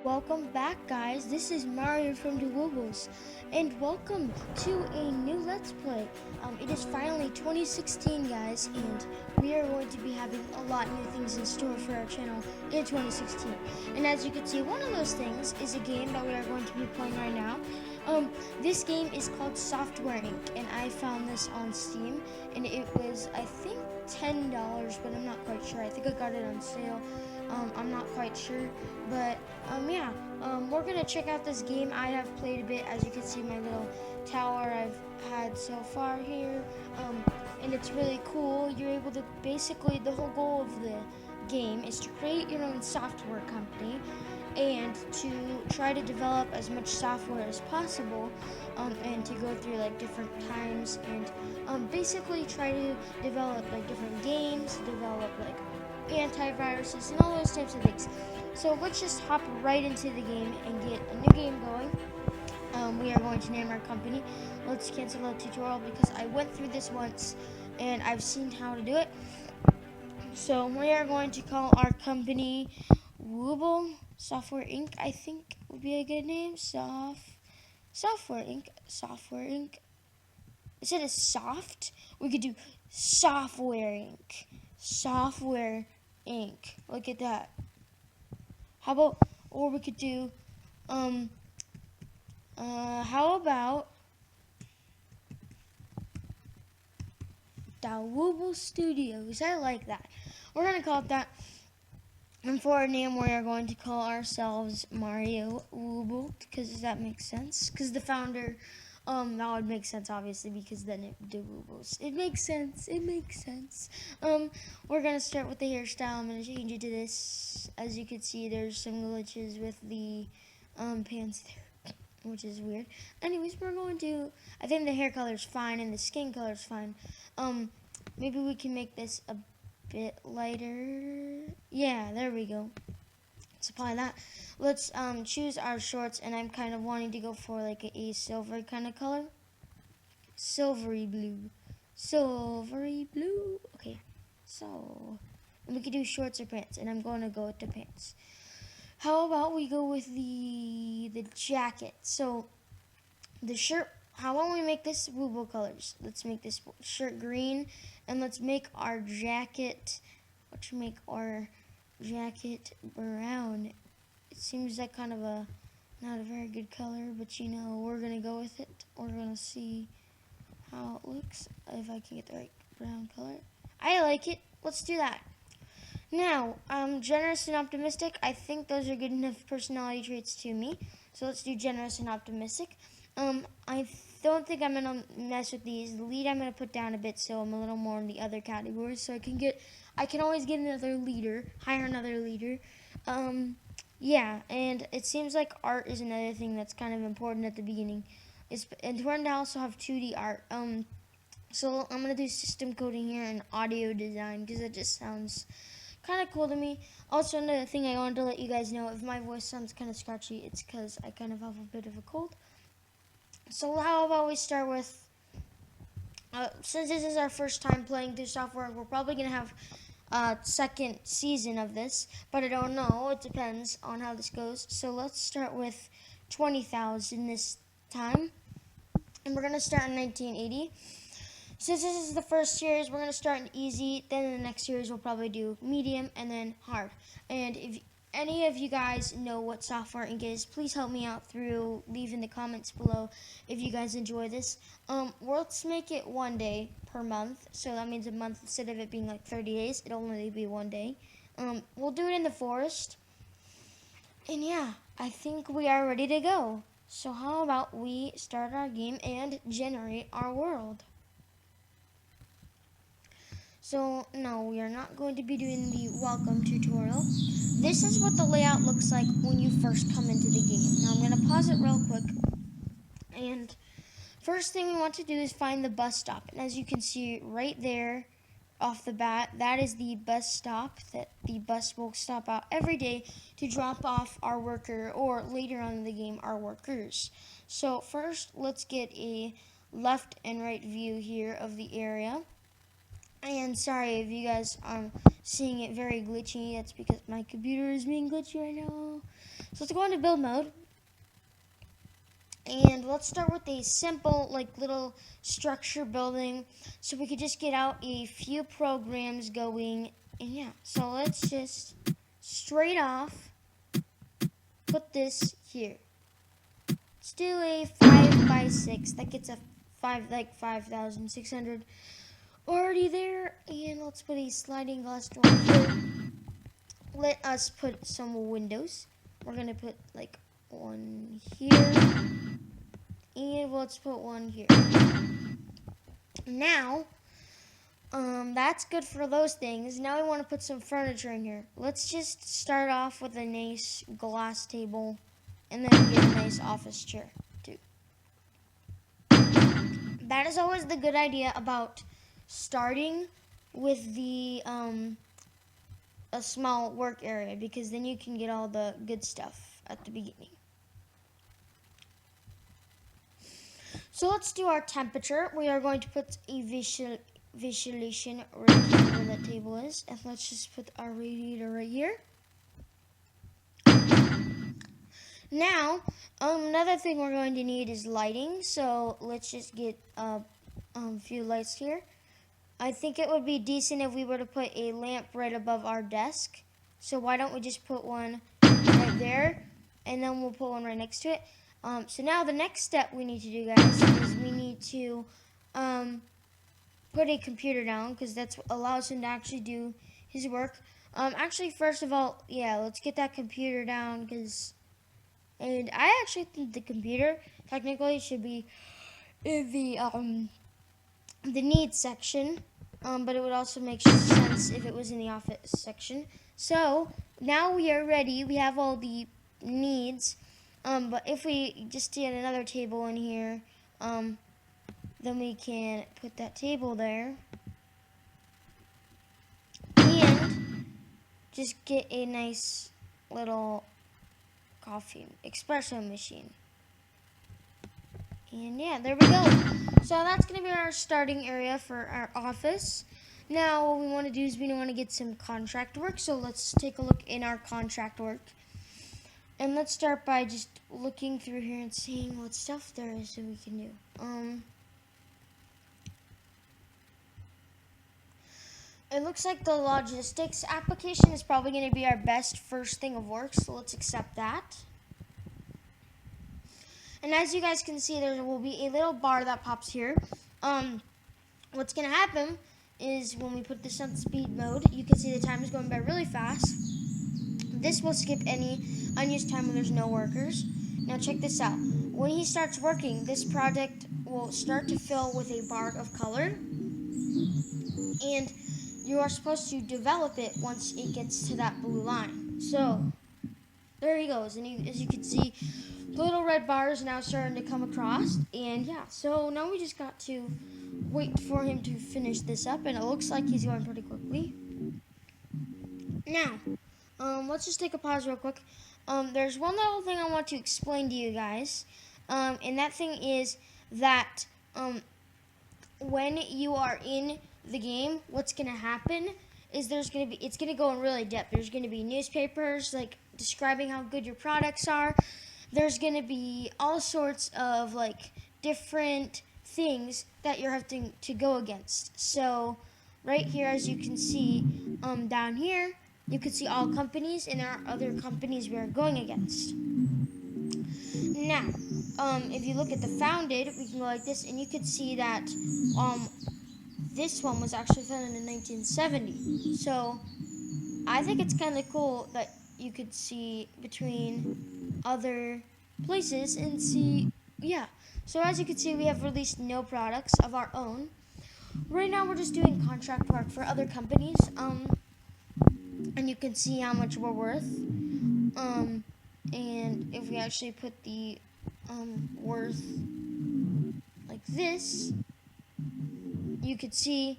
welcome back, guys. This is Mario from the Woobles, and welcome to a new Let's Play. It is finally 2016, guys, and we are going to be having a lot of new things in store for our channel in 2016. And as you can see, one of those things is a game that we are going to be playing right now. This game is called Software Inc., and I found this on Steam, and it was, I think, $10, but I'm not quite sure. I think I got it on sale. I'm not quite sure, but we're gonna check out this game. I have played a bit, as you can see, my little tower I've had so far here, and it's really cool. You're able to basically, the whole goal of the game is to create your own software company and to try to develop as much software as possible, and to go through like different times and basically try to develop like different games, develop like antiviruses and all those types of things. So let's just hop right into the game and get a new game going. We are going to name our company. Let's cancel the tutorial because I went through this once and I've seen how to do it. So we are going to call our company Wooble Software Inc. I think would be a good name. Software Inc. Software Inc. Instead of soft, we could do Software Inc. Software Inc. Look at that. How about, or we could do, how about the Wooble Studios? I like that. We're going to call it that. And for our name, we are going to call ourselves Mario Wooble, because that makes sense. Because the founder, that would make sense, obviously, because then it would do Woobles. It makes sense. It makes sense. We're going to start with the hairstyle. I'm going to change it to this. As you can see, there's some glitches with the pants there, which is weird. Anyways, we're going to, I think the hair color is fine and the skin color is fine. Maybe we can make this a bit lighter. Yeah, there we go. Let's apply that. Let's choose our shorts, and I'm kind of wanting to go for like a silver kind of color. Silvery blue. Silvery blue. Okay, so, and we could do shorts or pants, and I'm going to go with the pants. How about we go with the jacket? So, the shirt, how about we make this Wooble colors? Let's make this shirt green, and let's make our jacket, brown. It seems like kind of not a very good color, but you know, we're gonna go with it. We're gonna see how it looks, if I can get the right brown color. I like it. Let's do that. Now, generous and optimistic. I think those are good enough personality traits to me. So let's do generous and optimistic. I don't think I'm gonna mess with these. The lead I'm gonna put down a bit, so I'm a little more in the other categories. So I can always get another leader, hire another leader. Yeah, and it seems like art is another thing that's kind of important at the beginning. It's important to also have 2D art. So I'm gonna do system coding here and audio design because it just sounds kind of cool to me. Also, another thing I wanted to let you guys know, if my voice sounds kind of scratchy, it's because I kind of have a bit of a cold. So how about we start with, since this is our first time playing through software, we're probably going to have a second season of this, but I don't know. It depends on how this goes. So let's start with 20,000 this time, and we're going to start in 1980. Since this is the first series, we're going to start in easy, then in the next series we'll probably do medium, and then hard. And if any of you guys know what Software Inc. is, please help me out through leaving the comments below if you guys enjoy this. Let's make it 1 day per month, so that means a month, instead of it being like 30 days, it'll only be 1 day. We'll do it in the forest, and yeah, I think we are ready to go. So how about we start our game and generate our world? So, no, we are not going to be doing the welcome tutorial. This is what the layout looks like when you first come into the game. Now, I'm going to pause it real quick. And first thing we want to do is find the bus stop. And as you can see right there off the bat, that is the bus stop that the bus will stop out every day to drop off our worker, or later on in the game, our workers. So first, let's get a left and right view here of the area. And sorry if you guys are seeing it very glitchy. That's because my computer is being glitchy right now. So let's go into build mode. And let's start with a simple, like, little structure building. So we could just get out a few programs going. And yeah, so let's just straight off put this here. Let's do a 5x6. That gets a 5,600 already there. And let's put a sliding glass door here. Let us put some windows. We're gonna put like one here, and let's put one here. Now, that's good for those things. Now we want to put some furniture in here. Let's just start off with a nice glass table, and then get a nice office chair too. That is always the good idea about starting with the a small work area, because then you can get all the good stuff at the beginning. So let's do our temperature. We are going to put a visualization right here where that table is, and let's just put our radiator right here. Now, another thing we're going to need is lighting. So let's just get a few lights here. I think it would be decent if we were to put a lamp right above our desk. So why don't we just put one right there, and then we'll put one right next to it. So now the next step we need to do, guys, is we need to put a computer down, because that's what allows him to actually do his work. Actually, first of all, yeah, let's get that computer down, and I actually think the computer technically should be in the needs section, but it would also make sense if it was in the office section. So now we are ready. We have all the needs, but if we just get another table in here, then we can put that table there and just get a nice little coffee espresso machine. And yeah, there we go. So that's going to be our starting area for our office. Now what we want to do is we want to get some contract work. So let's take a look in our contract work. And let's start by just looking through here and seeing what stuff there is that we can do. It looks like the logistics application is probably going to be our best first thing of work. So let's accept that. And as you guys can see, there will be a little bar that pops here. What's going to happen is when we put this on speed mode, you can see the time is going by really fast. This will skip any unused time when there's no workers. Now check this out. When he starts working, this project will start to fill with a bar of color. And you are supposed to develop it once it gets to that blue line. So there he goes. And as you can see, the little red bar is now starting to come across. And yeah, so now we just got to wait for him to finish this up. And it looks like he's going pretty quickly. Now, let's just take a pause real quick. There's one little thing I want to explain to you guys. And that thing is that when you are in the game, what's going to happen is it's going to go in really depth. There's going to be newspapers like describing how good your products are. There's going to be all sorts of like different things that you're having to go against. So right here, as you can see, down here, you can see all companies, and there are other companies we are going against. Now, if you look at the founded, we can go like this, and you can see that this one was actually founded in 1970. So I think it's kind of cool that you could see between other places and see, yeah. So as you can see, we have released no products of our own. Right now, we're just doing contract work for other companies. And you can see how much we're worth. And if we actually put the worth like this, you could see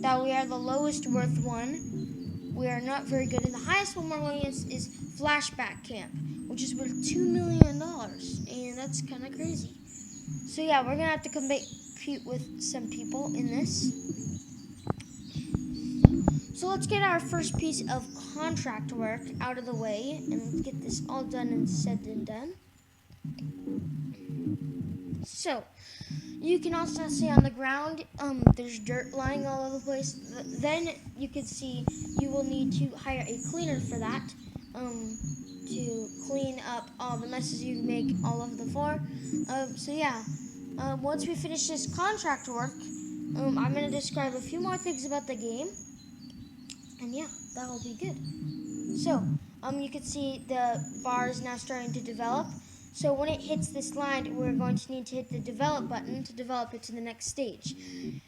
that we are the lowest worth one. We are not very good. And the highest one we're going is Flashback Camp, which is worth $2 million. And that's kind of crazy. So yeah, we're going to have to compete with some people in this. So let's get our first piece of contract work out of the way, and let's get this all done and said and done. So, you can also see on the ground, there's dirt lying all over the place. Then you can see you will need to hire a cleaner for that, to clean up all the messes you make all over the floor. So yeah, once we finish this contract work, I'm going to describe a few more things about the game. And yeah, that will be good. So, you can see the bar is now starting to develop. So when it hits this line, we're going to need to hit the develop button to develop it to the next stage.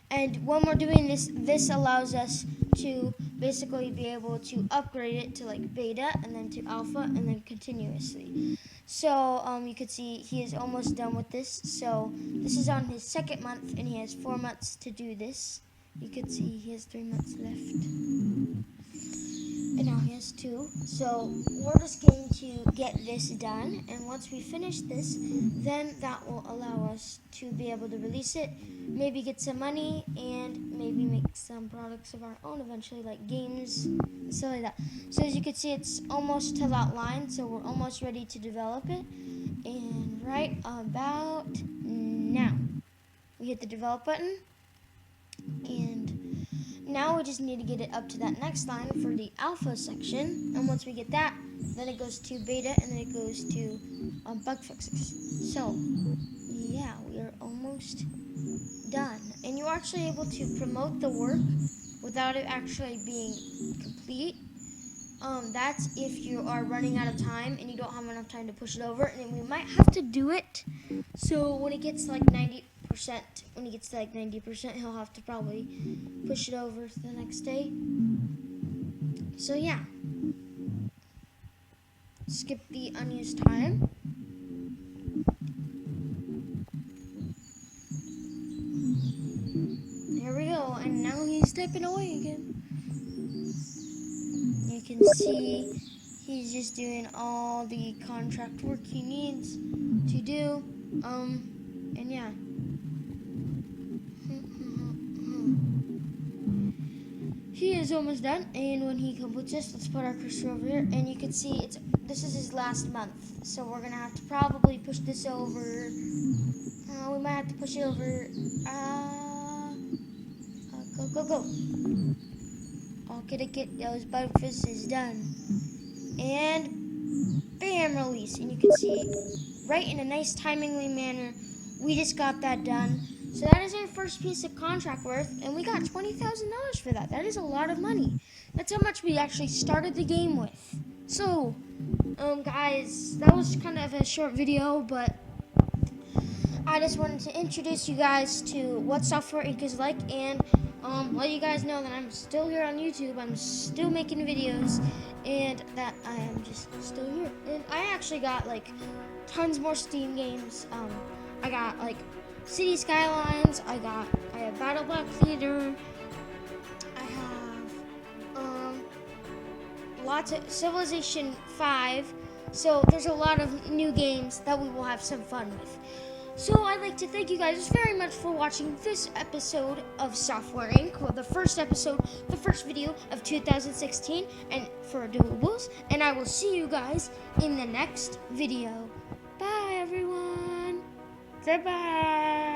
And when we're doing this, this allows us to basically be able to upgrade it to like beta and then to alpha and then continuously. So you can see he is almost done with this. So this is on his second month and he has 4 months to do this. You can see he has 3 months left. And now he has 2. So we're just going to get this done. And once we finish this, then that will allow us to be able to release it, maybe get some money, and maybe make some products of our own eventually, like games and stuff like that. So as you can see, it's almost to that line. So we're almost ready to develop it. And right about now, we hit the develop button. And now we just need to get it up to that next line for the alpha section. And once we get that, then it goes to beta and then it goes to bug fixes. So, yeah, we are almost done. And you're actually able to promote the work without it actually being complete. That's if you are running out of time and you don't have enough time to push it over. And we might have to do it. So when it gets like 90%, when he gets to like 90%, he'll have to probably push it over to the next day. So yeah, skip the unused time. There we go, and now he's typing away again. You can see he's just doing all the contract work he needs to do. And yeah. He is almost done, and when he completes this, let's put our cursor over here, and you can see this is his last month, so we're gonna have to probably push this over. We might have to push it over. Go! Get those bug fixes done, and bam, release, and you can see right in a nice timely manner, we just got that done. So that is our first piece of contract worth, and we got $20,000 for that. That is a lot of money. That's how much we actually started the game with. So, guys, that was kind of a short video, but I just wanted to introduce you guys to what Software Inc. is like, and let you guys know that I'm still here on YouTube. I'm still making videos, and that I am just still here. And I actually got like tons more Steam games. I got like City Skylines, I have Battle Block Theater, I have lots of Civilization 5, so there's a lot of new games that we will have some fun with. So I'd like to thank you guys very much for watching this episode of Software Inc. Well, the first episode, the first video of 2016, and for the Woobles, and I will see you guys in the next video. Bye everyone! Goodbye!